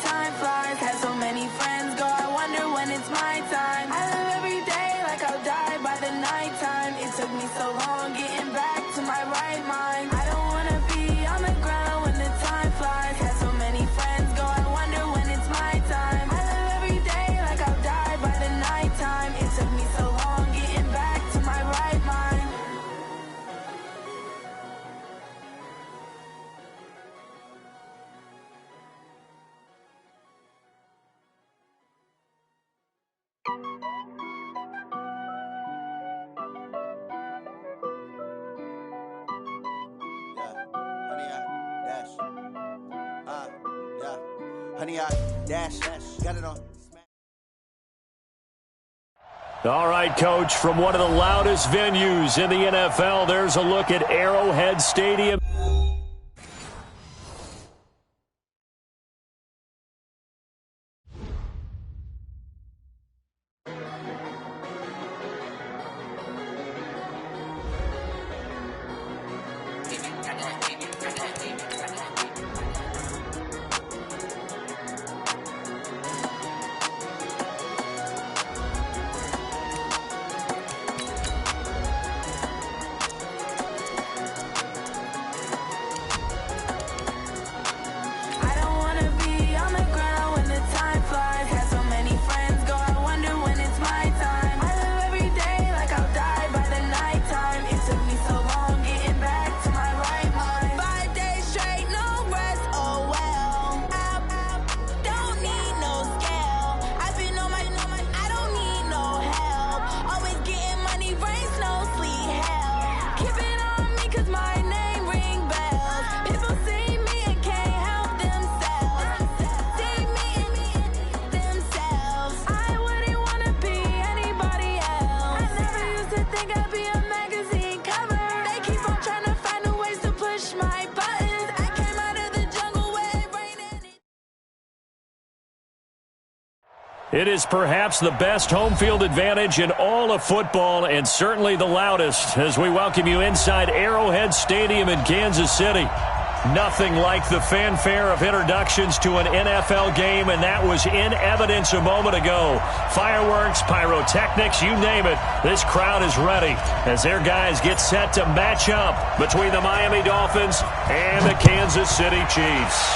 time flies. Had so many friends go, I wonder when it's my time. I live every day like I'll die by the nighttime. It took me so long getting back to my right mind. I don't wanna be on the ground when the time flies. Had so many friends go, I wonder when it's my time. I live every day like I'll die by the nighttime. It took me so long getting back to my right mind. Honey, I dash, got it on. All right, Coach, from one of the loudest venues in the NFL, there's a look at Arrowhead Stadium. It is perhaps the best home field advantage in all of football, and certainly the loudest, as we welcome you inside Arrowhead Stadium in Kansas City. Nothing like the fanfare of introductions to an NFL game, and that was in evidence a moment ago. Fireworks, pyrotechnics, you name it. This crowd is ready as their guys get set to match up between the Miami Dolphins and the Kansas City Chiefs.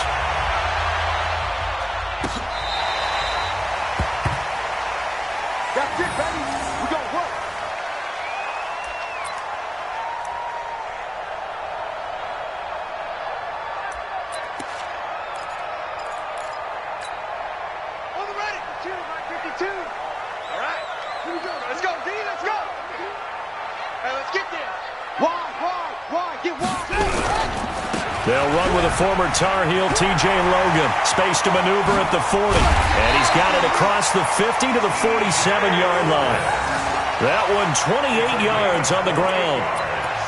They'll run with a former Tar Heel, T.J. Logan. Space to maneuver at the 40. And he's got it across the 50 to the 47-yard line. That one 28 yards on the ground.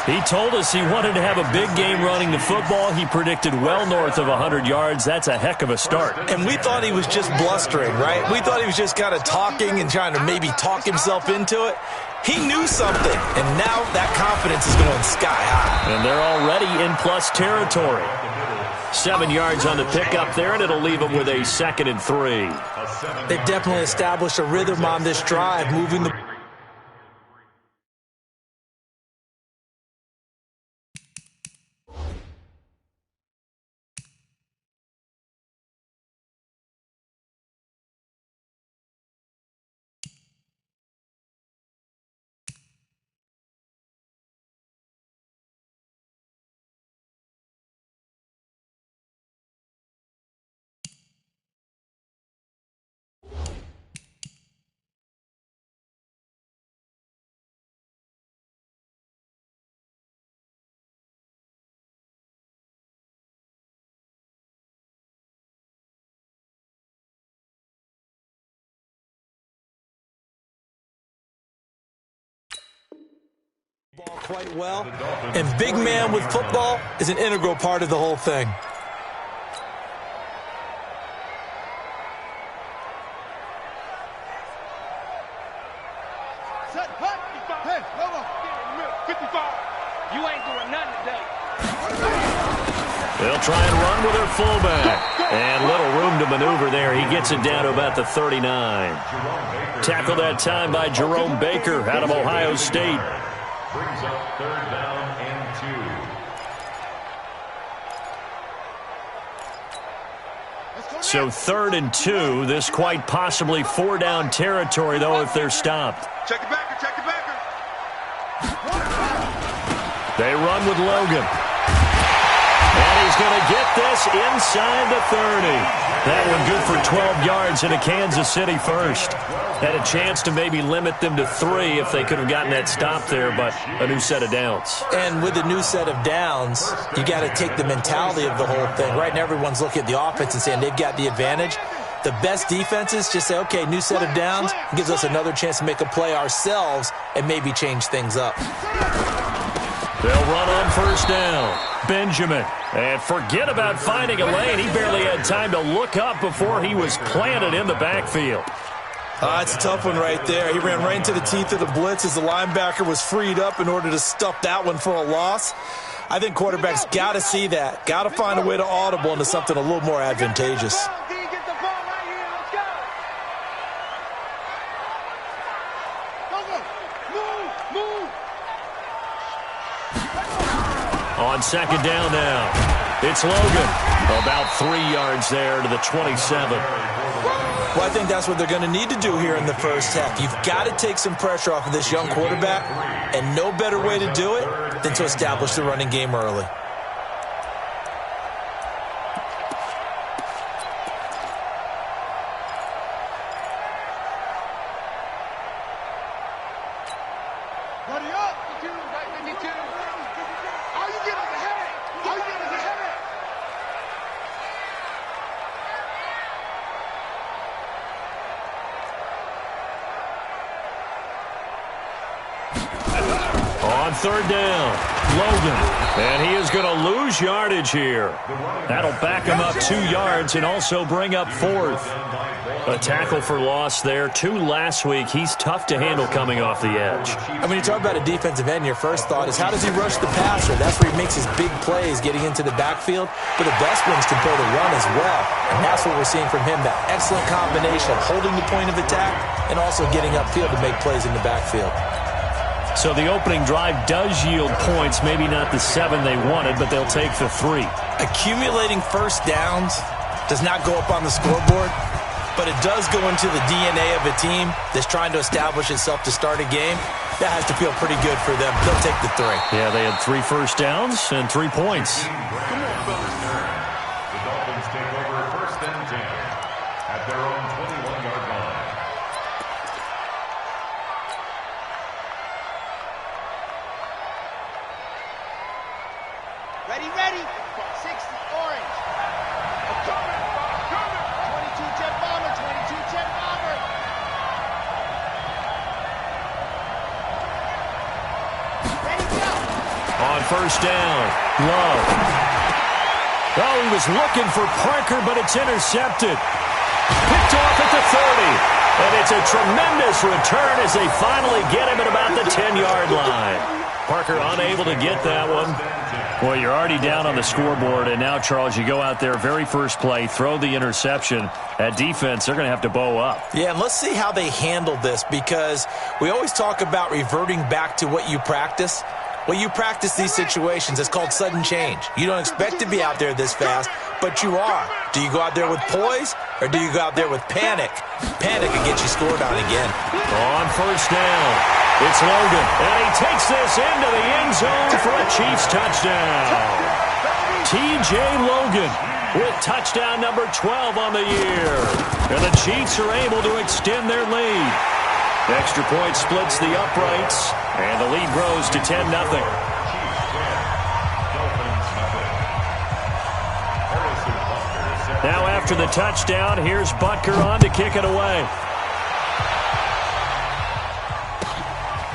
He told us he wanted to have a big game running the football. He predicted well north of 100 yards. That's a heck of a start. And we thought he was just blustering, right? We thought he was just kind of talking and trying to maybe talk himself into it. He knew something, and now that confidence is going sky high. And they're already in plus territory. 7 yards on the pickup there, and it'll leave them with a 2nd and 3. They've definitely established a rhythm on this drive, moving the ball quite well, and big man with football is an integral part of the whole thing. Hey, 55. You ain't doing nothing today. They'll try and run with their fullback. And little room to maneuver there. He gets it down to about the 39. Tackle that time by Jerome Baker out of Ohio State. Brings up 3rd down and 2. So 3rd and 2. This quite possibly 4-down territory, though, if they're stopped. Check it backer, check it backer. They run with Logan. And he's going to get this inside the 30. That one good for 12 yards into Kansas City first. Had a chance to maybe limit them to 3 if they could have gotten that stop there, but a new set of downs. And with a new set of downs, you got to take the mentality of the whole thing. Right now, everyone's looking at the offense and saying they've got the advantage. The best defenses just say, okay, new set of downs, gives us another chance to make a play ourselves and maybe change things up. They'll run on 1st down. Benjamin. And forget about finding a lane. He barely had time to look up before he was planted in the backfield. It's a tough one right there. He ran right into the teeth of the blitz as the linebacker was freed up in order to stuff that one for a loss. I think quarterbacks got to see that. Got to find a way to audible into something a little more advantageous. On 2nd down now, it's Logan. About 3 yards there to the 27. Well, I think that's what they're going to need to do here in the first half. You've got to take some pressure off of this young quarterback, and no better way to do it than to establish the running game early. On 3rd down, Logan. And he is going to lose yardage here. That'll back him up 2 yards and also bring up 4th. A tackle for loss there. 2 last week. He's tough to handle coming off the edge. And when you talk about a defensive end, your first thought is how does he rush the passer? That's where he makes his big plays getting into the backfield. But the best ones can throw the run as well. And that's what we're seeing from him, that excellent combination of holding the point of attack and also getting upfield to make plays in the backfield. So the opening drive does yield points, maybe not the 7 they wanted, but they'll take the 3. Accumulating first downs does not go up on the scoreboard, but it does go into the DNA of a team that's trying to establish itself to start a game. That has to feel pretty good for them. They'll take the 3. Yeah, they had 3 first downs and 3 points. The Dolphins take over 1st and 10 at their own 21-yard line. Ready, ready. 60, orange. I'm coming. 22 jet bomber, 22 jet bomber. Ready, go. On 1st down, Love. Oh, he was looking for Parker, but it's intercepted. Picked off at the 30. And it's a tremendous return as they finally get him at about the 10-yard line. Parker unable to get that one. Well, you're already down on the scoreboard, and now, Charles, you go out there, very first play, throw the interception. At defense, they're going to have to bow up. Yeah, and let's see how they handle this, because we always talk about reverting back to what you practice. Well, you practice these situations. It's called sudden change. You don't expect to be out there this fast, but you are. Do you go out there with poise, or do you go out there with panic? Panic can get you scored on again. On 1st down, it's Logan, and he takes this into the end zone for a Chiefs touchdown. T.J. Logan with touchdown number 12 on the year. And the Chiefs are able to extend their lead. Extra point splits the uprights, and the lead grows to 10-0. Now after the touchdown, here's Butker on to kick it away.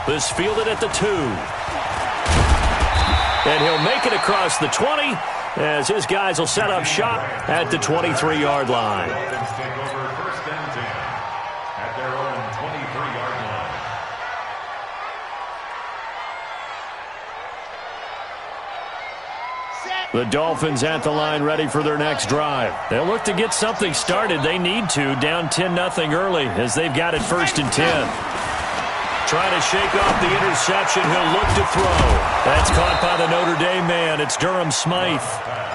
This fielded at the 2. And he'll make it across the 20 as his guys will set up shop at the 23-yard line. Dolphins take over 1st and 10 at their own 23-yard line. Set. The Dolphins at the line ready for their next drive. They'll look to get something started. They need to, down 10-0 early as they've got it 1st and 10. Trying to shake off the interception. He'll look to throw. That's caught by the Notre Dame man. It's Durham Smythe.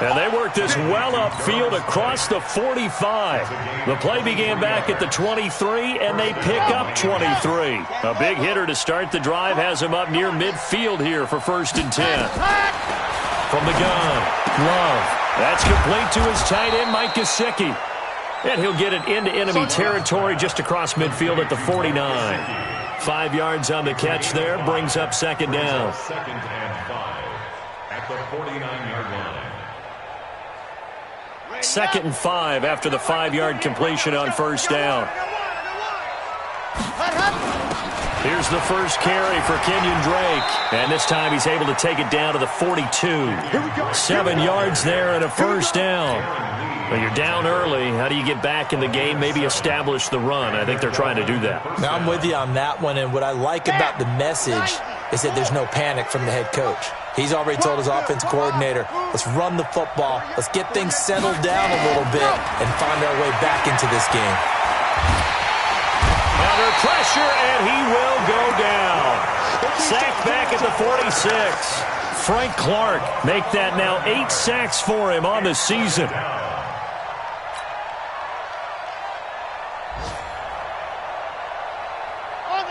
And they work this well upfield across the 45. The play began back at the 23, and they pick up 23. A big hitter to start the drive has him up near midfield here for 1st and 10. From the gun, Love. That's complete to his tight end, Mike Gesicki. And he'll get it into enemy territory just across midfield at the 49. 5 yards on the catch there, brings up 2nd down. 2nd and 5 at the 49-yard line. 2nd and 5 after the 5-yard completion on 1st down. Here's the first carry for Kenyon Drake. And this time he's able to take it down to the 42. 7 yards there and a 1st down. Well, you're down early. How do you get back in the game, maybe establish the run? I think they're trying to do that. Now, I'm with you on that one, and what I like about the message is that there's no panic from the head coach. He's already told his offensive coordinator, let's run the football, let's get things settled down a little bit and find our way back into this game. Under pressure, and he will go down. Sacked back at the 46. Frank Clark make that now 8 sacks for him on the season.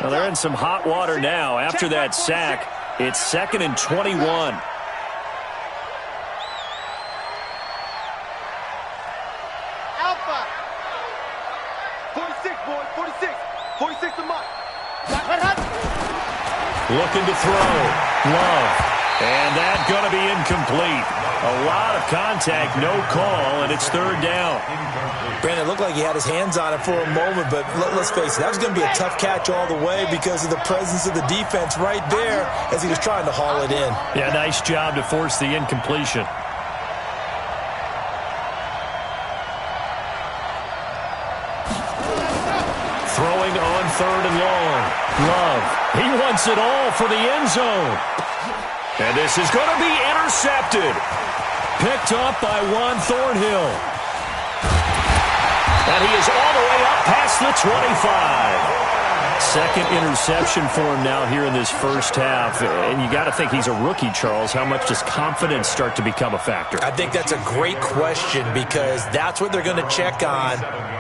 Well, they're in some hot water now. After that sack, it's 2nd and 21. Alpha. 46, boy. 46. 46 to Mike. Looking to throw. Love. And that's going to be incomplete. A lot of contact, no call, and it's 3rd down. Brandon, it looked like he had his hands on it for a moment, but let's face it, that was going to be a tough catch all the way because of the presence of the defense right there as he was trying to haul it in. Yeah, nice job to force the incompletion. Throwing on 3rd and long. Love. He wants it all for the end zone. And this is going to be intercepted. Picked up by Juan Thornhill. And he is all the way up past the 25. 2nd interception for him now here in this first half. And you got to think he's a rookie, Charles. How much does confidence start to become a factor? I think that's a great question because that's what they're going to check on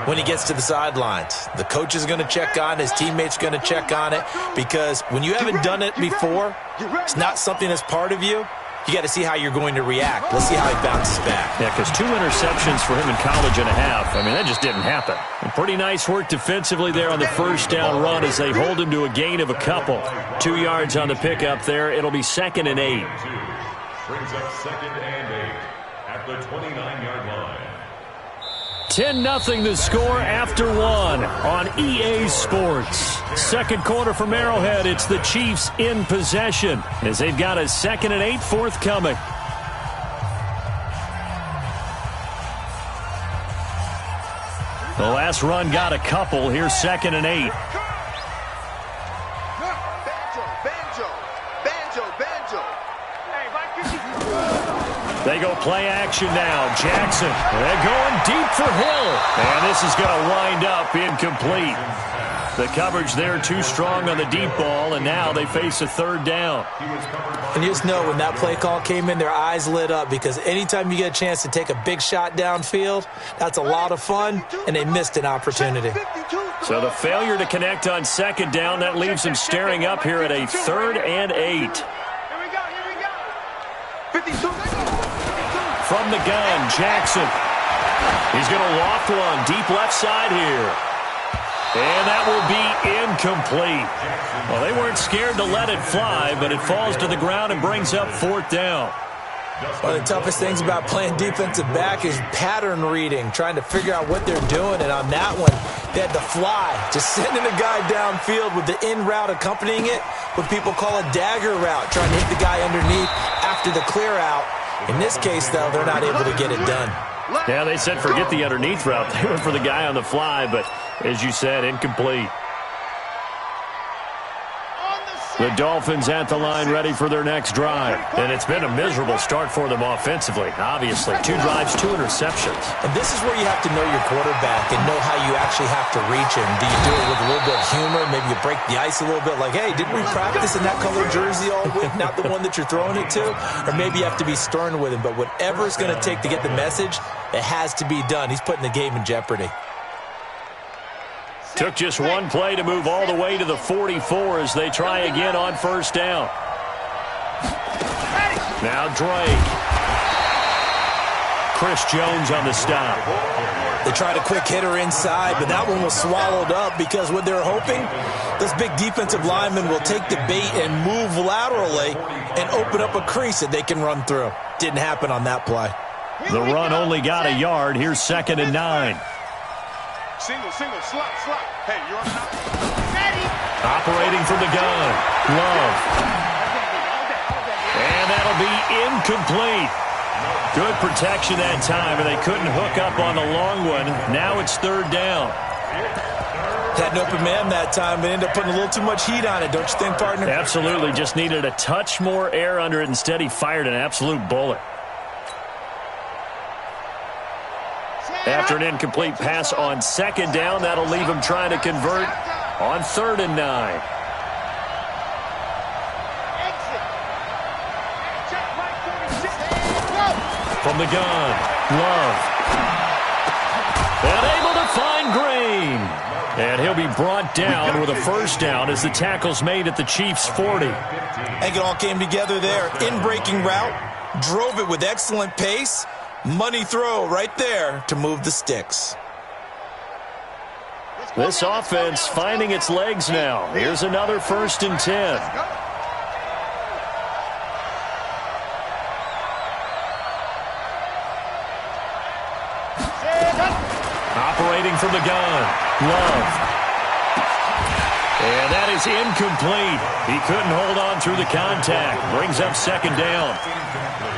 when he gets to the sidelines. The coach is going to check on, his teammates going to check on it because when you haven't done it before, it's not something that's part of you. You got to see how you're going to react. Let's see how he bounces back. Yeah, because 2 interceptions for him in college and a half. I mean, that just didn't happen. And pretty nice work defensively there on the 1st down run as they hold him to a gain of a couple. 2 yards on the pickup there. It'll be 2nd and 8. Brings up 2nd and 8 at the 29-yard line. 10-0 the score after 1 on EA Sports. 2nd quarter from Arrowhead. It's the Chiefs in possession as they've got a 2nd and 8 forthcoming. The last run got a couple. Here's 2nd and 8. They go play action now. Jackson. They're going deep for Hill. And this is going to wind up incomplete. The coverage there too strong on the deep ball, and now they face a 3rd down. And you just know when that play call came in, their eyes lit up because anytime you get a chance to take a big shot downfield, that's a lot of fun, and they missed an opportunity. So the failure to connect on 2nd down, that leaves them staring up here at a 3rd and 8. From the gun, Jackson. He's going to loft one deep left side here. And that will be incomplete. Well, they weren't scared to let it fly, but it falls to the ground and brings up 4th down. One of the toughest things about playing defensive back is pattern reading, trying to figure out what they're doing. And on that one, they had to fly, just sending a guy downfield with the in route accompanying it, what people call a dagger route, trying to hit the guy underneath after the clear out. In this case, though, they're not able to get it done. Yeah, they said forget the underneath route. They went for the guy on the fly, but as you said, incomplete. The Dolphins at the line ready for their next drive. And it's been a miserable start for them offensively, obviously. 2 drives, 2 interceptions. And this is where you have to know your quarterback and know how you actually have to reach him. Do you do it with a little bit of humor? Maybe you break the ice a little bit like, hey, didn't we practice in that colored jersey all week, not the one that you're throwing it to? Or maybe you have to be stern with him. But whatever it's going to take to get the message, it has to be done. He's putting the game in jeopardy. Took just 1 play to move all the way to the 44 as they try again on first down. Now Drake. Chris Jones on the stop. They tried a quick hitter inside, but that one was swallowed up because what they're hoping, this big defensive lineman will take the bait and move laterally and open up a crease that they can run through. Didn't happen on that play. The run only got a yard. Here's 2nd and 9. Single, slot. Hey, you're on the ready. Operating from the gun. Love. And that'll be incomplete. Good protection that time, and they couldn't hook up on the long one. Now it's 3rd down. Had an open man that time, but ended up putting a little too much heat on it, don't you think, partner? Absolutely. Just needed a touch more air under it. Instead, he fired an absolute bullet. After an incomplete pass on 2nd down, that'll leave him trying to convert on 3rd and 9. From the gun, Love. And able to find Green. And he'll be brought down with a first down as the tackle's made at the Chiefs' 40. I think it all came together there. In-breaking route, drove it with excellent pace. Money throw right there to move the sticks. This offense finding its legs now. Here's another 1st and 10. Operating from the gun, Love. And that is incomplete. He couldn't hold on through the contact. Brings up 2nd down.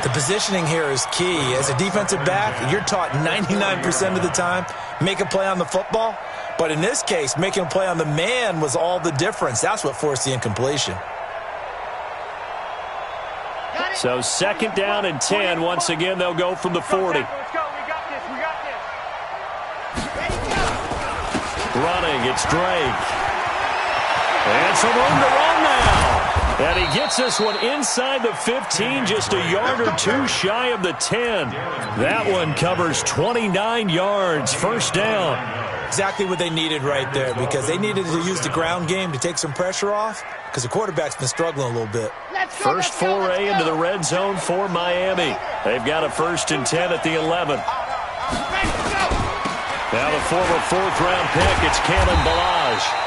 The positioning here is key. As a defensive back, you're taught 99% of the time, make a play on the football. But in this case, making a play on the man was all the difference. That's what forced the incompletion. So 2nd down and 10. Once again, they'll go from the 40. Let's go. We got this. Running, it's Drake. And some room to run now. And he gets this one inside the 15, just a yard or 2 shy of the 10. That one covers 29 yards. First down. Exactly what they needed right there, because they needed to use the ground game to take some pressure off, because the quarterback's been struggling a little bit. First foray into the red zone for Miami. They've got a 1st and 10 at the 11. Now the former 4th-round pick, it's Kalen Ballage.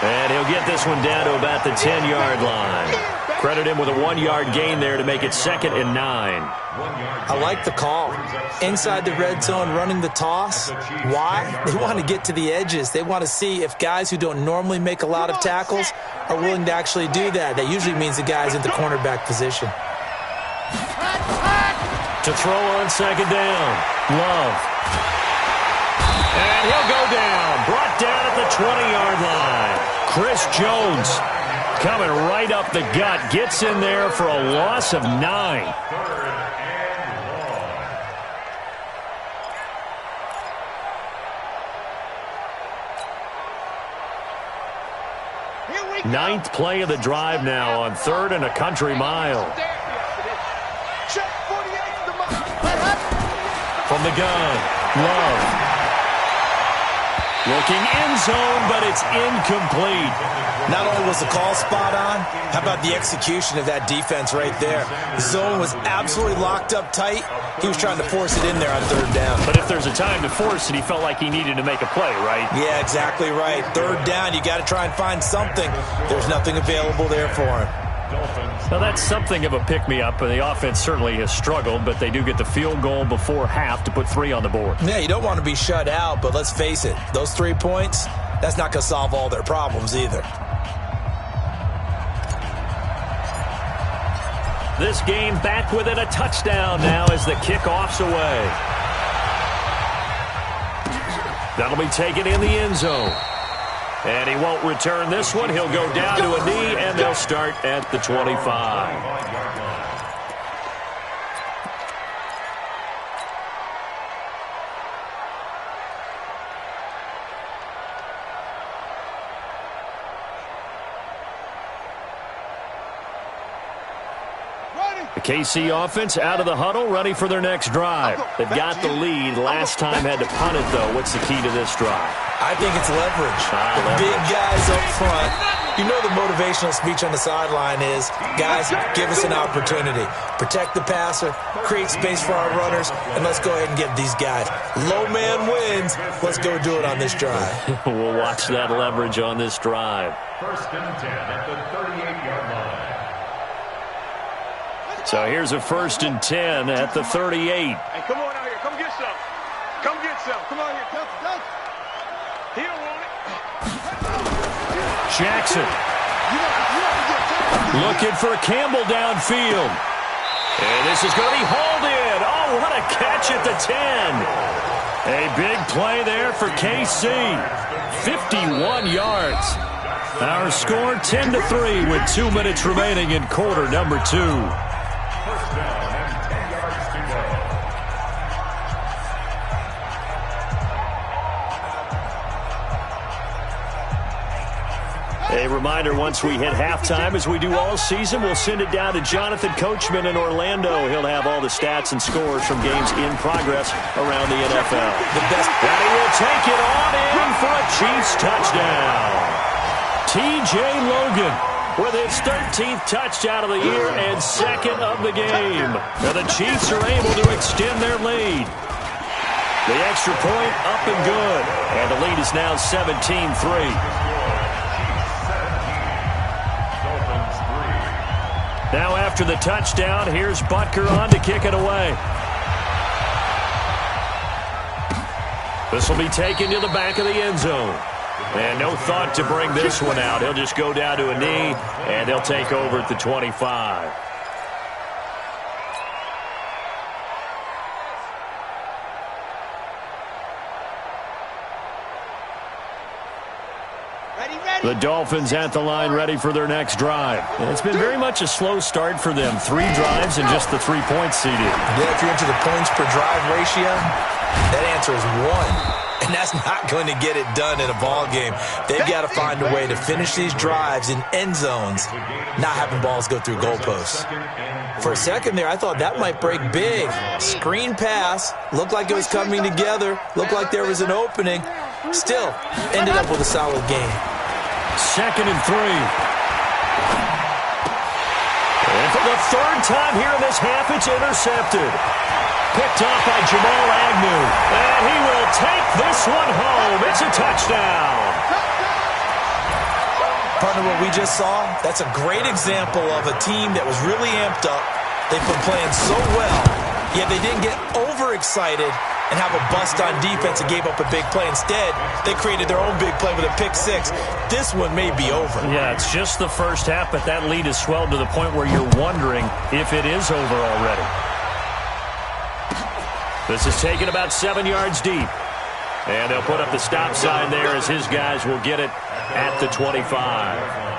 And he'll get this one down to about the 10-yard line. Credit him with a 1-yard gain there to make it 2nd and 9. I like the call. Inside the red zone, running the toss. Why? They want to get to the edges. They want to see if guys who don't normally make a lot of tackles are willing to actually do that. That usually means the guy's in the cornerback position. To throw on 2nd down, Love. And he'll go down. Brought down at the 20-yard line. Chris Jones coming right up the gut. Gets in there for a loss of 9. Ninth play of the drive now on 3rd and a country mile. From the gun, Love. Looking end zone, but it's incomplete. Not only was the call spot on, how about the execution of that defense right there? The zone was absolutely locked up tight. He was trying to force it in there on 3rd down. But if there's a time to force it, he felt like he needed to make a play, right? Yeah, exactly right. 3rd down, you got to try and find something. There's nothing available there for him. Well, that's something of a pick-me-up. The offense certainly has struggled, but they do get the field goal before half to put 3 on the board. Yeah, you don't want to be shut out, but let's face it, those 3 points, that's not going to solve all their problems either. This game back within a touchdown now as the kickoff's away. That'll be taken in the end zone. And he won't return this one. He'll go down to a knee, and they'll start at the 25. The KC offense out of the huddle, ready for their next drive. They've got the lead. Last time had to punt it, though. What's the key to this drive? I think it's leverage. The big guys up front. You know the motivational speech on the sideline is, guys, give us an opportunity. Protect the passer, create space for our runners, and let's go ahead and get these guys. Low man wins. Let's go do it on this drive. We'll watch that leverage on this drive. 1st and 10 at the 38-yard line. So here's a 1st and 10 at the 38. Hey, come on out here. Come get some. Come get some. Come on here. Dunk. He don't want it. Jackson. Looking for Campbell downfield. And this is going to be hauled in. Oh, what a catch at the 10. A big play there for KC. 51 yards. Our score 10-3 with 2 minutes remaining in quarter number 2. First down and 10 yards to go. A reminder, once we hit halftime, as we do all season, we'll send it down to Jonathan Coachman in Orlando. He'll have all the stats and scores from games in progress around the NFL. And he will take it on in for a Chiefs touchdown. T.J. Logan with his 13th touchdown of the year and 2nd of the game. Now the Chiefs are able to extend their lead. The extra point up and good. And the lead is now 17-3. Now after the touchdown, here's Butker on to kick it away. This will be taken to the back of the end zone. And no thought to bring this one out. He'll just go down to a knee, and he'll take over at the 25. The Dolphins at the line ready for their next drive. It's been very much a slow start for them. 3 drives and just the 3 points seeded. Yeah, if you're into the points per drive ratio, that answer is 1. And that's not going to get it done in a ball game. They've got to find a way to finish these drives in end zones, not having balls go through goalposts. For a second there, I thought that might break big. Screen pass, looked like it was coming together, looked like there was an opening. Still, ended up with a solid game. 2nd and 3. And for the 3rd time here in this half, it's intercepted. Picked off by Jamal Agnew. And he will take this one home. It's a touchdown. Partner, what we just saw, that's a great example of a team that was really amped up. They've been playing so well, yet they didn't get overexcited and have a bust on defense and gave up a big play. Instead, they created their own big play with a pick 6. This one may be over. Yeah, it's just the first half, but that lead has swelled to the point where you're wondering if it is over already. This is taken about 7 yards deep. And they'll put up the stop sign there as his guys will get it at the 25.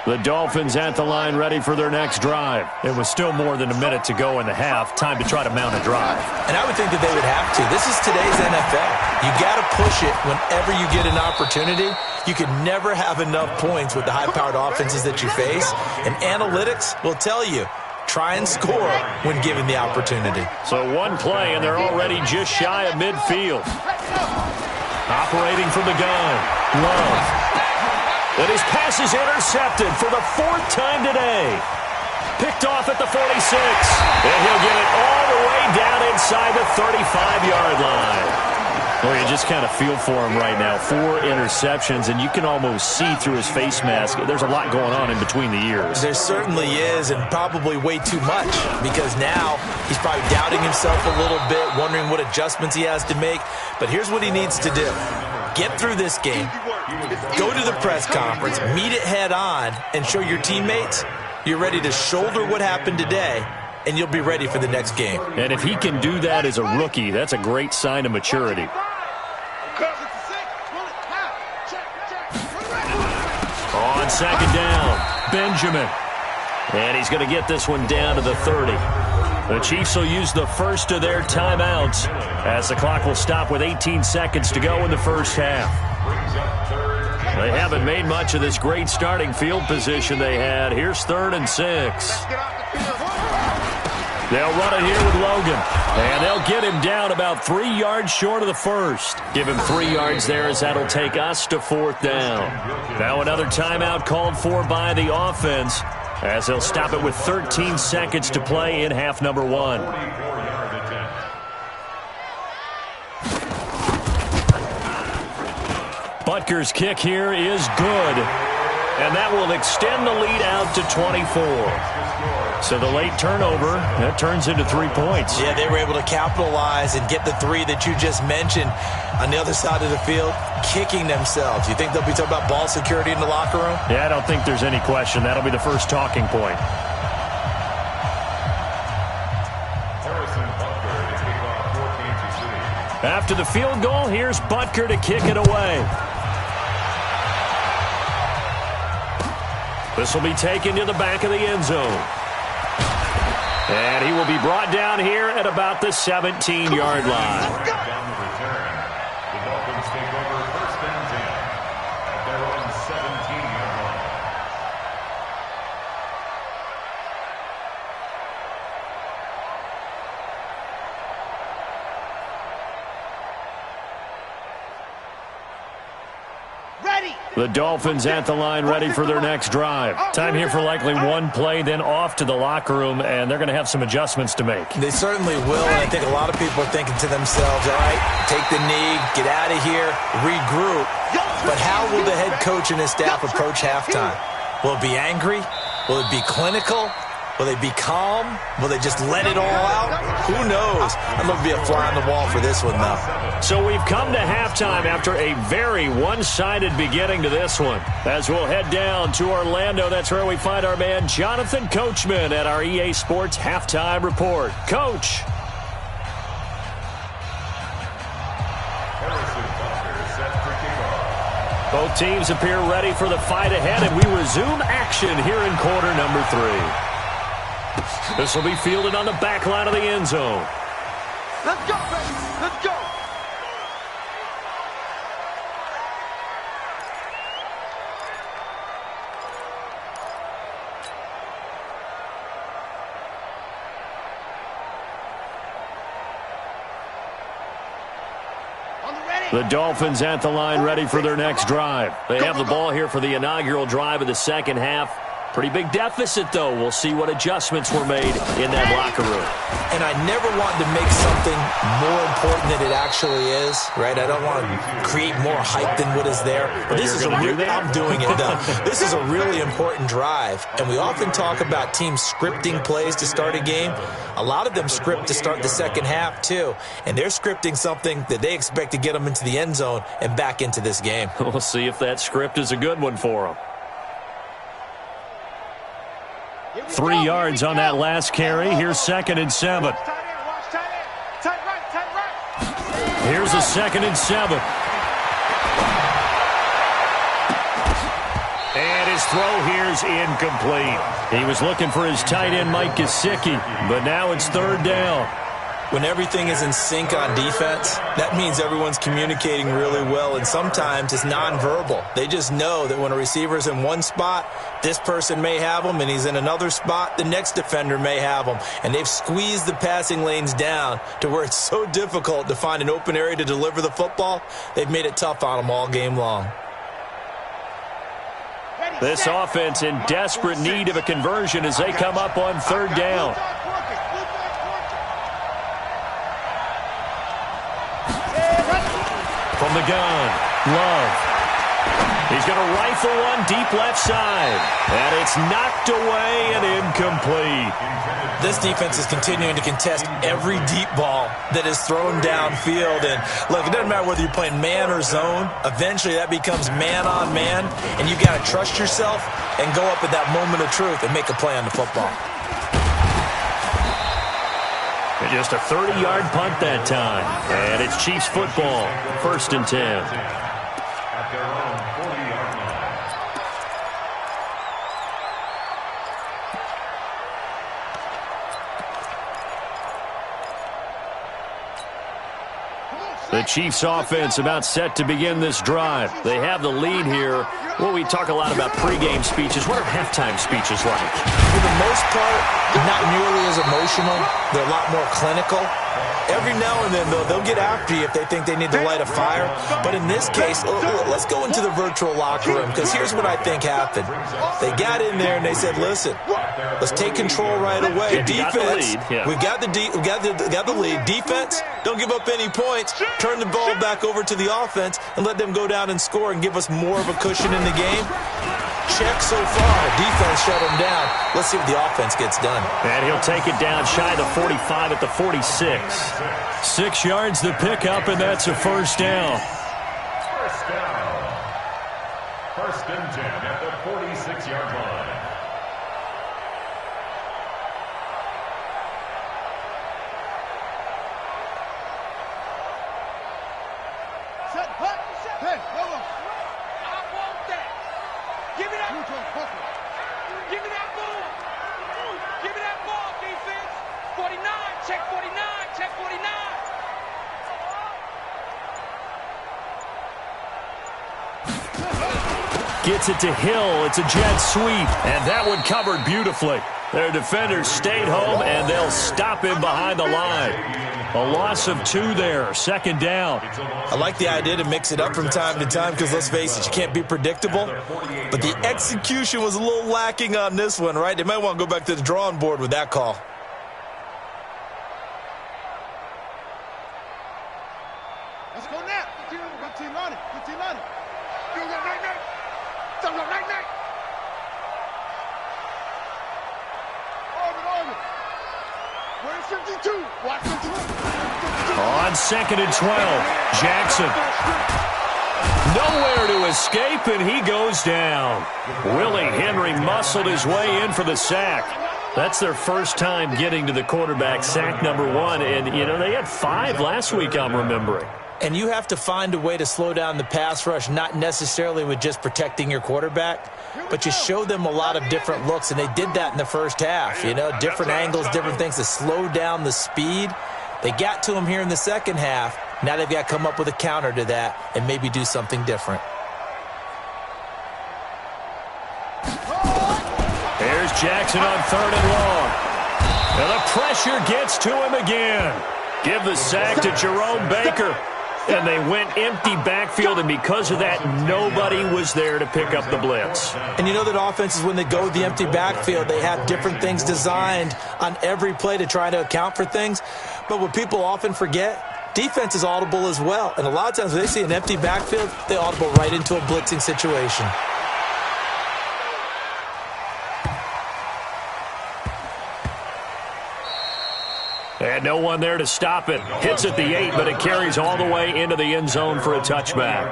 The Dolphins at the line ready for their next drive. It was still more than a minute to go in the half. Time to try to mount a drive. And I would think that they would have to. This is today's NFL. You got to push it whenever you get an opportunity. You can never have enough points with the high-powered offenses that you face. And analytics will tell you, try and score when given the opportunity. So one play, and they're already just shy of midfield. Operating from the gun. Love. And his pass is intercepted for the 4th time today. Picked off at the 46. And he'll get it all the way down inside the 35-yard line. Well, you just kind of feel for him right now. 4 interceptions, and you can almost see through his face mask. There's a lot going on in between the ears. There certainly is, and probably way too much, because now he's probably doubting himself a little bit, wondering what adjustments he has to make. But here's what he needs to do. Get through this game, go to the press conference, meet it head on, and show your teammates you're ready to shoulder what happened today and you'll be ready for the next game. And if he can do that as a rookie, that's a great sign of maturity. On second down, Benjamin. And he's going to get this one down to the 30. The Chiefs will use the first of their timeouts as the clock will stop with 18 seconds to go in the first half. They haven't made much of this great starting field position they had. Here's 3rd and 6. They'll run it here with Logan, and they'll get him down about 3 yards short of the first. Give him 3 yards there as that'll take us to 4th down. Now another timeout called for by the offense as they'll stop it with 13 seconds to play in half number 1. Butker's kick here is good, and that will extend the lead out to 24. So the late turnover, that turns into 3 points. Yeah, they were able to capitalize and get the 3 that you just mentioned on the other side of the field, kicking themselves. You think they'll be talking about ball security in the locker room? Yeah, I don't think there's any question. That'll be the first talking point. After the field goal, here's Butker to kick it away. This will be taken to the back of the end zone. And he will be brought down here at about the 17-yard line. Down the return. The Dolphins take over 1st and 10 at their own 17-yard line. Ready. The Dolphins at the line ready for their next drive. Time here for likely one play, then off to the locker room, and they're going to have some adjustments to make. They certainly will, and I think a lot of people are thinking to themselves, all right, take the knee, get out of here, regroup. But how will the head coach and his staff approach halftime? Will it be angry? Will it be clinical? Will they be calm? Will they just let it all out? Who knows? I'm going to be a fly on the wall for this one, though. So we've come to halftime after a very one-sided beginning to this one. As we'll head down to Orlando, that's where we find our man Jonathan Coachman at our EA Sports Halftime Report. Coach. Both teams appear ready for the fight ahead, and we resume action here in quarter number 3. This will be fielded on the back line of the end zone. Let's go, baby. Let's go. The Dolphins at the line ready for their next drive. They have the ball here for the inaugural drive of the second half. Pretty big deficit, though. We'll see what adjustments were made in that locker room. And I never want to make something more important than it actually is, right? I don't want to create more hype than what is there. But this is a really, I'm doing it, though. This is a really important drive. And we often talk about teams scripting plays to start a game. A lot of them script to start the second half, too. And they're scripting something that they expect to get them into the end zone and back into this game. We'll see if that script is a good one for them. 3 yards on that last carry. Here's 2nd and 7. Here's a 2nd and 7. And his throw here's incomplete. He was looking for his tight end, Mike Gesicki, but now it's 3rd down. When everything is in sync on defense, that means everyone's communicating really well, and sometimes it's nonverbal. They just know that when a receiver's in one spot, this person may have him, and he's in another spot, the next defender may have him. And they've squeezed the passing lanes down to where it's so difficult to find an open area to deliver the football. They've made it tough on them all game long. This offense in desperate need of a conversion as they come up on 3rd down. From the gun, Love. He's going to rifle one deep left side. And it's knocked away and incomplete. This defense is continuing to contest every deep ball that is thrown downfield. And, look, it doesn't matter whether you're playing man or zone. Eventually that becomes man on man. And you got to trust yourself and go up at that moment of truth and make a play on the football. Just a 30-yard punt that time. And it's Chiefs football, 1st and 10. At their own 40-yard line. The Chiefs offense about set to begin this drive. They have the lead here. Well, we talk a lot about pregame speeches. What are halftime speeches like? For the most part, not nearly as emotional. They're a lot more clinical. Every now and then, though, they'll get after you if they think they need to light a fire. But in this case, let's go into the virtual locker room, because here's what I think happened. They got in there and they said, listen, let's take control right away. Defense, we've got the lead. Defense, don't give up any points. Turn the ball back over to the offense and let them go down and score and give us more of a cushion in the game. Check so far. Defense shut him down. Let's see what the offense gets done. And he'll take it down shy of the 45 at the 46. 6 yards the pickup, and that's a first down. First down. 1st and 10 at the 46-yard line. Set, hut, hey, brother. I want that. Give me that. Give me that ball. Give me that ball, defense. 49, check 49, check 49. Gets it to Hill. It's a jet sweep, and that one covered beautifully. Their defenders stayed home, and they'll stop him behind the line. A loss of 2 there, 2nd down. I like the idea to mix it up from time to time because, let's face it, you can't be predictable. But the execution was a little lacking on this one, right? They might want to go back to the drawing board with that call. Let's go now. Good team on it. Good team on it. You go night-night. Don't go night-night. Orbit. Where's 52? Watch 52. On 2nd and 12, Jackson. Nowhere to escape, and he goes down. Willie Henry muscled his way in for the sack. That's their first time getting to the quarterback, sack number 1. And, you know, they had 5 last week, I'm remembering. And you have to find a way to slow down the pass rush, not necessarily with just protecting your quarterback, but you show them a lot of different looks, and they did that in the first half. You know, different angles, different things to slow down the speed. They got to him here in the second half. Now they've got to come up with a counter to that and maybe do something different. Here's Jackson on 3rd and long. And the pressure gets to him again. Give the sack to Jerome Baker. And they went empty backfield, and because of that, nobody was there to pick up the blitz. And you know that offenses, when they go with the empty backfield, they have different things designed on every play to try to account for things. But what people often forget, defense is audible as well. And a lot of times when they see an empty backfield, they audible right into a blitzing situation. And no one there to stop it. Hits at the 8, but it carries all the way into the end zone for a touchback.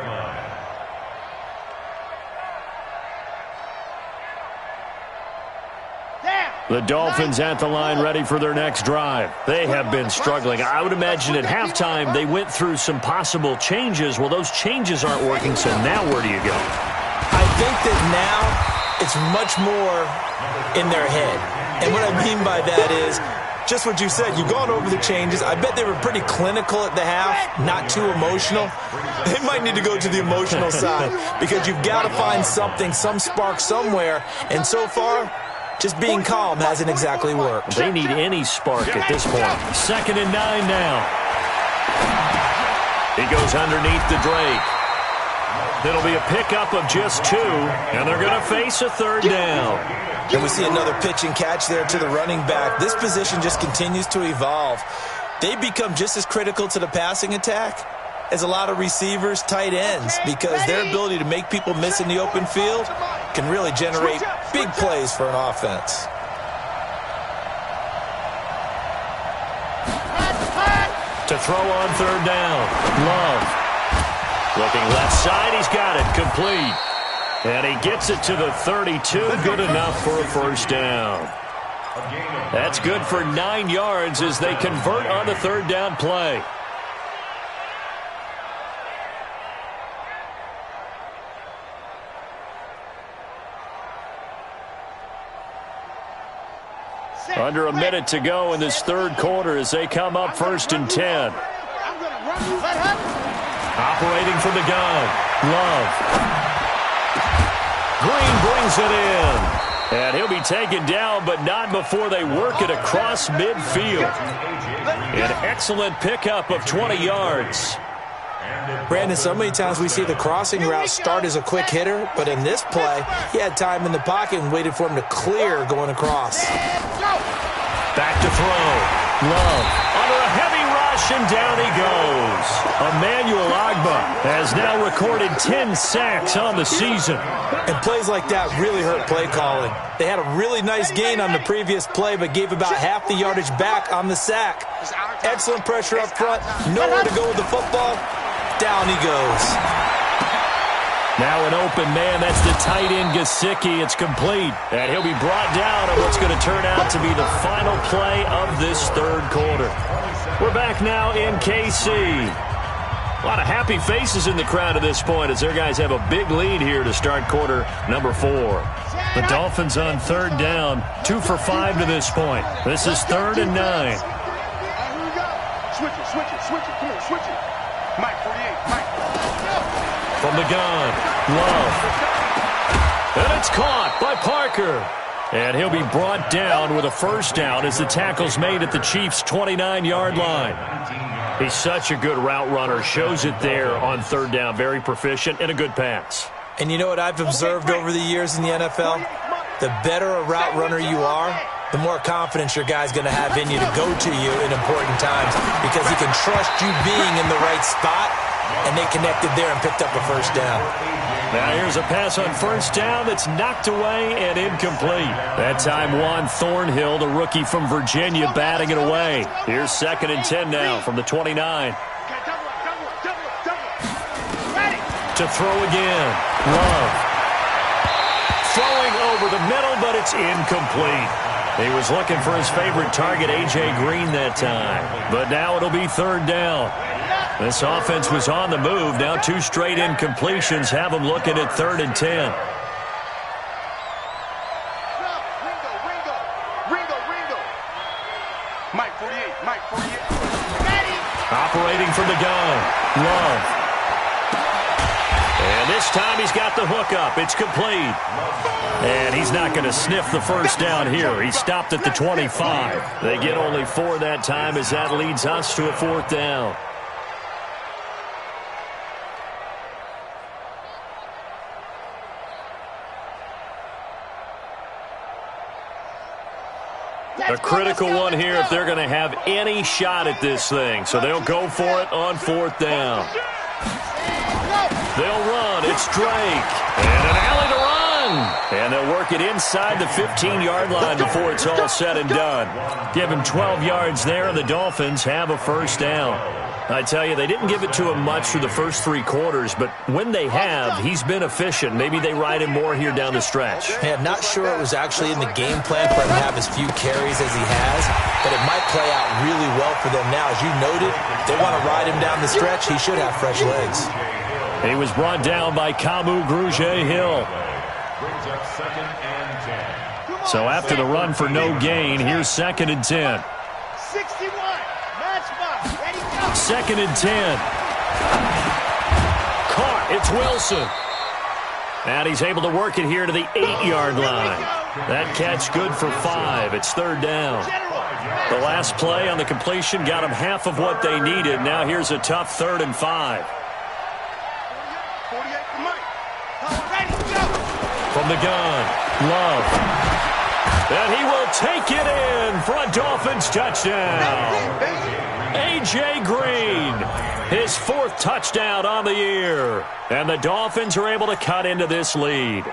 The Dolphins at the line ready for their next drive. They have been struggling. I would imagine at halftime they went through some possible changes. Well, those changes aren't working, so now where do you go? I think that now it's much more in their head. And what I mean by that is, just what you said, you've gone over the changes. I bet they were pretty clinical at the half, not too emotional. They might need to go to the emotional side because you've got to find something, some spark somewhere. And so far, just being calm hasn't exactly worked. They need any spark at this point. 2nd and 9 now. He goes underneath the Drake. It'll be a pickup of just 2, and they're going to face a 3rd down. And we see another pitch and catch there to the running back. This position just continues to evolve. They become just as critical to the passing attack as a lot of receivers, tight ends, because their ability to make people miss in the open field can really generate big plays for an offense. To throw on 3rd down, Love. Looking left side, he's got it, complete. And he gets it to the 32, good enough for a first down. That's good for 9 yards as they convert on the third down play. Under a minute to go in this third quarter as they come up 1st and 10. Operating from the gun. Love. Green brings it in. And he'll be taken down, but not before they work it across midfield. An excellent pickup of 20 yards. Brandon, so many times we see the crossing route start as a quick hitter, but in this play, he had time in the pocket and waited for him to clear going across. Back to throw. Love under a heavy rush, and down he goes. Emmanuel Agba has now recorded 10 sacks on the season. And plays like that really hurt play calling. They had a really nice gain on the previous play, but gave about half the yardage back on the sack. Excellent pressure up front. Nowhere to go with the football. Down he goes. Now an open man. That's the tight end, Gesicki. It's complete. And he'll be brought down on what's going to turn out to be the final play of this third quarter. We're back now in KC. A lot of happy faces in the crowd at this point as their guys have a big lead here to start quarter number 4. The Dolphins on third down, 2 for 5 to this point. This is 3rd and 9. Switch it. Come on, switch it. Mike, 48, Mike. From the gun, Love. And it's caught by Parker. And he'll be brought down with a first down as the tackle's made at the Chiefs' 29-yard line. He's such a good route runner. Shows it there on third down. Very proficient and a good pass. And you know what I've observed over the years in the NFL? The better a route runner you are, the more confidence your guy's going to have in you to go to you in important times because he can trust you being in the right spot, and they connected there and picked up a first down. Now here's a pass on first down that's knocked away and incomplete. That time Juan Thornhill, the rookie from Virginia, batting it away. Here's 2nd and 10 now from the 29. To throw again. Love. Throwing over the middle, but it's incomplete. He was looking for his favorite target, A.J. Green, that time. But now it'll be third down. This offense was on the move. Now 2 straight incompletions have them looking at 3rd and 10. Ringo. Mike 48. Operating from the gun. Love. And this time he's got the hook up. It's complete. And he's not going to sniff the first down here. He stopped at the 25. They get only 4 that time as that leads us to a 4th down. A critical one here if they're going to have any shot at this thing. So they'll go for it on 4th down. They'll run. It's Drake. And an alley to run. And they'll work it inside the 15-yard line before it's all said and done. Give him 12 yards there, and the Dolphins have a first down. I tell you, they didn't give it to him much through the first 3 quarters, but when they have, he's been efficient. Maybe they ride him more here down the stretch. Yeah, not sure it was actually in the game plan for him to have as few carries as he has, but it might play out really well for them now. As you noted, if they want to ride him down the stretch, he should have fresh legs. He was brought down by Kamu Grugier-Hill. So after the run for no gain, here's 2nd and 10. 61. Match box. Ready, go. 2nd and 10. Caught. It's Wilson. And he's able to work it here to the 8-yard line. That catch good for 5. It's 3rd down. The last play on the completion got them half of what they needed. Now here's a tough 3rd and 5. 48 for Mike. Ready, go. From the gun, Love. And he will take it in for a Dolphins touchdown. A.J. Green, his 4th touchdown on the year. And the Dolphins are able to cut into this lead.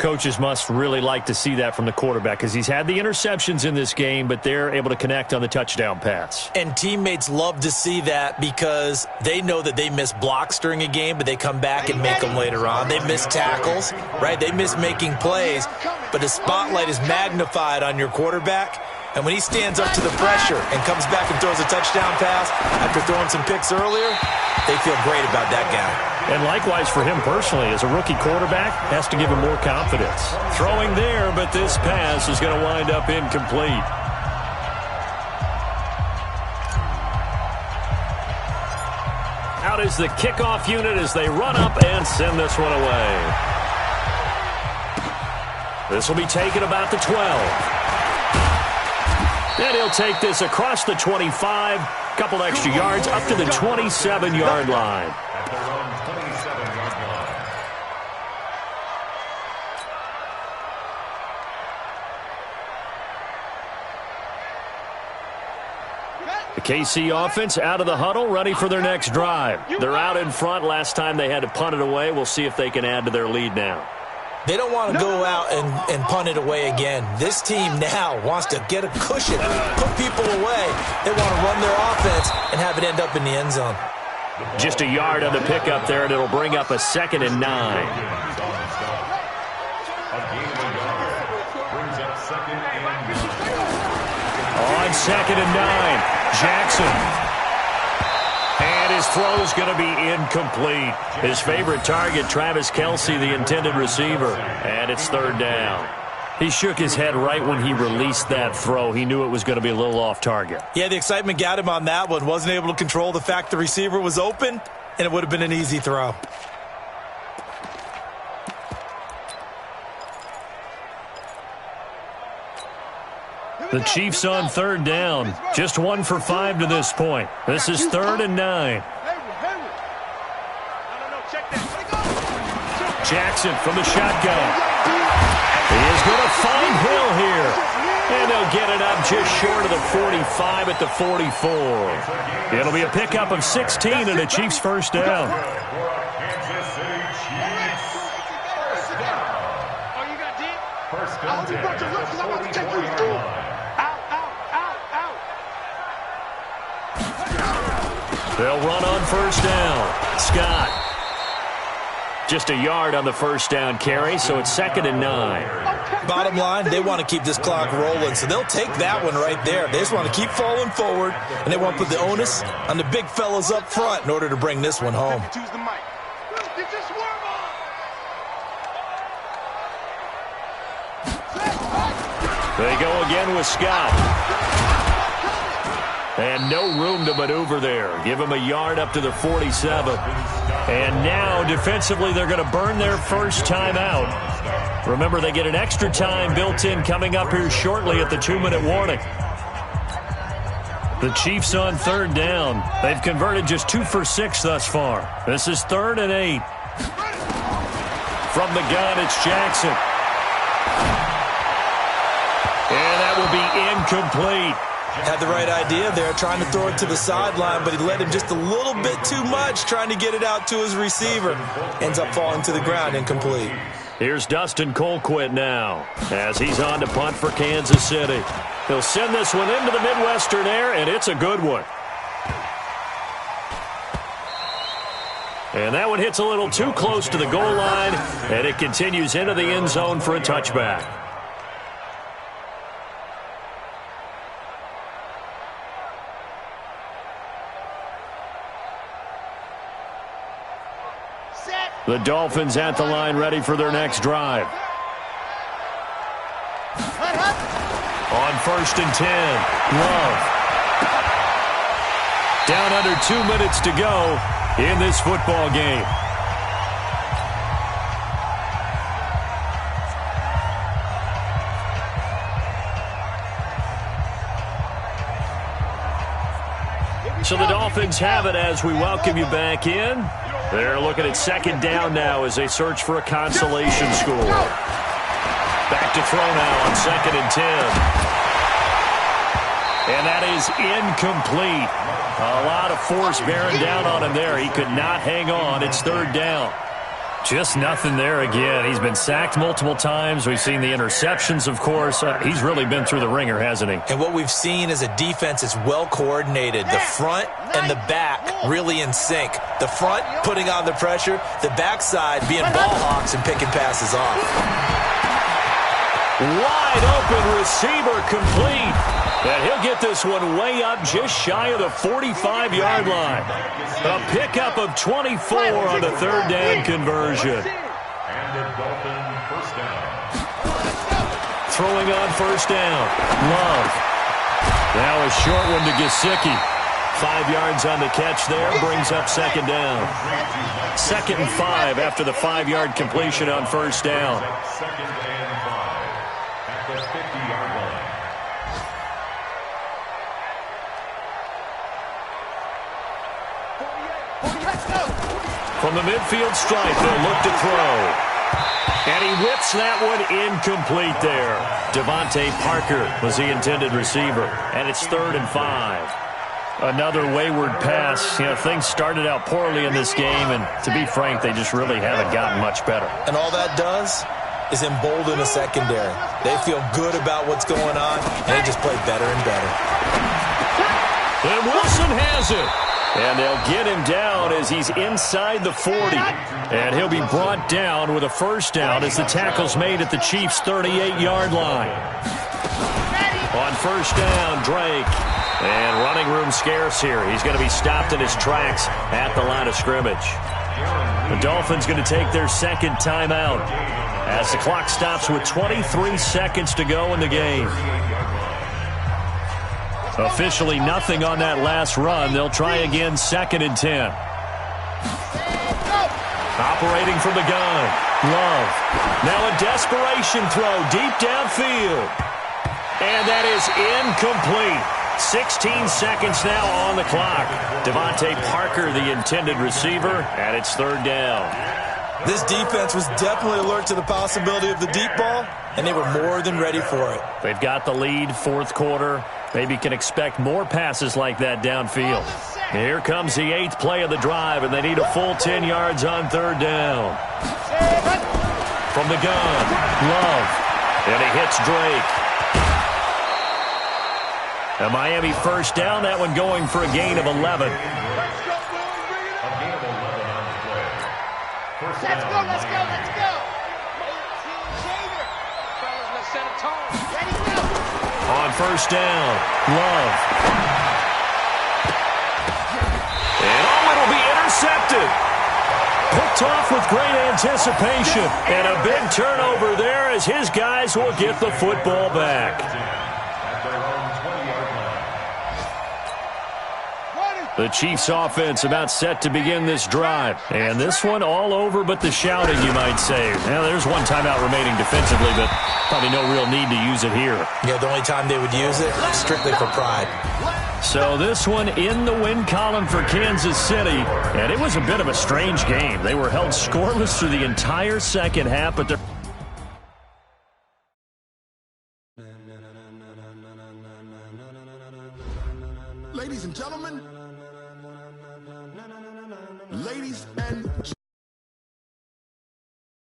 Coaches must really like to see that from the quarterback because he's had the interceptions in this game, but they're able to connect on the touchdown pass. And teammates love to see that because they know that they miss blocks during a game, but they come back and make them later on. They miss tackles, right? They miss making plays, but the spotlight is magnified on your quarterback. And when he stands up to the pressure and comes back and throws a touchdown pass after throwing some picks earlier, they feel great about that guy. And likewise for him personally, as a rookie quarterback, has to give him more confidence. Throwing there, but this pass is going to wind up incomplete. Out is the kickoff unit as they run up and send this one away. This will be taken about the 12. And he'll take this across the 25, couple extra yards up to the 27-yard line. At their own 27-yard line. The KC offense out of the huddle, ready for their next drive. They're out in front. Last time they had to punt it away. We'll see if they can add to their lead now. They don't want to go out and punt it away again. This team now wants to get a cushion, put people away. They want to run their offense and have it end up in the end zone. Just a yard on the pickup there, and it'll bring up a 2nd and 9. On 2nd and 9, Jackson. And his throw is going to be incomplete. His favorite target, Travis Kelce, the intended receiver. And it's 3rd down. He shook his head right when he released that throw. He knew it was going to be a little off target. Yeah, the excitement got him on that one. Wasn't able to control the fact the receiver was open, and it would have been an easy throw. The Chiefs on 3rd down. Just 1 for 5 to this point. This is 3rd and 9. Jackson from the shotgun. He is going to find Hill here. And they'll get it up just short of the 45 at the 44. It'll be a pickup of 16 and a Chiefs first down. First and 10 at the 44-yard line. They'll run on 1st down. Scott. Just a yard on the 1st down carry, so it's 2nd and 9. Bottom line, they want to keep this clock rolling, so they'll take that one right there. They just want to keep falling forward, and they want to put the onus on the big fellas up front in order to bring this one home. They go again with Scott. And no room to maneuver there. Give him a yard up to the 47. And now, defensively, they're going to burn their first time out. Remember, they get an extra time built in coming up here shortly at the 2-minute warning. The Chiefs on 3rd down. They've converted just 2 for 6 thus far. This is 3rd and 8. From the gun, it's Jackson. And that will be incomplete. Had the right idea there, trying to throw it to the sideline, but he led him just a little bit too much, trying to get it out to his receiver. Ends up falling to the ground, incomplete. Here's Dustin Colquitt now, as he's on to punt for Kansas City. He'll send this one into the Midwestern air, and it's a good one. And that one hits a little too close to the goal line, and it continues into the end zone for a touchback. The Dolphins at the line, ready for their next drive. On 1st and 10, Love. Down under 2 minutes to go in this football game. So the Dolphins have it as we welcome you back in. They're looking at 2nd down now as they search for a consolation score. Back to throw now on 2nd and 10. And that is incomplete. A lot of force bearing down on him there. He could not hang on. It's 3rd down. Just nothing there again. He's been sacked multiple times. We've seen the interceptions, of course. He's really been through the ringer, hasn't he? And what we've seen is a defense that's well coordinated. The front and the back really in sync. The front putting on the pressure, the backside being ball hawks and picking passes off. Wide open receiver complete. And he'll get this one way up just shy of the 45-yard line. A pickup of 24 on the third down conversion. And the Dolphin first down. Throwing on first down. Love. Now a short one to Gesicki. 5 yards on the catch there. Brings up second down. 2nd and 5 after the 5-yard completion on first down. 2nd and 5 at the 50-yard line. From the midfield stripe, they'll look to throw. And he whips that one incomplete there. Devontae Parker was the intended receiver. And it's 3rd and 5. Another wayward pass. You know, things started out poorly in this game, and to be frank, they just really haven't gotten much better. And all that does is embolden a secondary. They feel good about what's going on, and they just play better and better. And Wilson has it. And they'll get him down as he's inside the 40. And he'll be brought down with a first down as the tackle's made at the Chiefs' 38-yard line. On first down, Drake. And running room scarce here. He's going to be stopped in his tracks at the line of scrimmage. The Dolphins going to take their second timeout as the clock stops with 23 seconds to go in the game. Officially nothing on that last run. They'll try again, 2nd and 10. Operating from the gun. Love. Now a desperation throw deep downfield. And that is incomplete. 16 seconds now on the clock. Devontae Parker, the intended receiver, and it's 3rd down. This defense was definitely alert to the possibility of the deep ball, and they were more than ready for it. They've got the lead, 4th quarter. Maybe can expect more passes like that downfield. Here comes the 8th play of the drive, and they need a full 10 yards on 3rd down. From the gun, Love. And he hits Drake. A Miami first down, that one going for a gain of 11. A gain of 11 on the play. First Let's down, go, let's go, Miami. let's go. Fellas, let's set a tone. Ready, go. On first down, Love. And it'll be intercepted. Picked off with great anticipation. And a big turnover there as his guys will get the football back. At their own 20-yard line. The Chiefs offense about set to begin this drive. And this one all over but the shouting, you might say. Now, there's one timeout remaining defensively, but probably no real need to use it here. Yeah, the only time they would use it, strictly for pride. So this one in the win column for Kansas City. And it was a bit of a strange game. They were held scoreless through the entire second half, but they're... Ladies and gentlemen,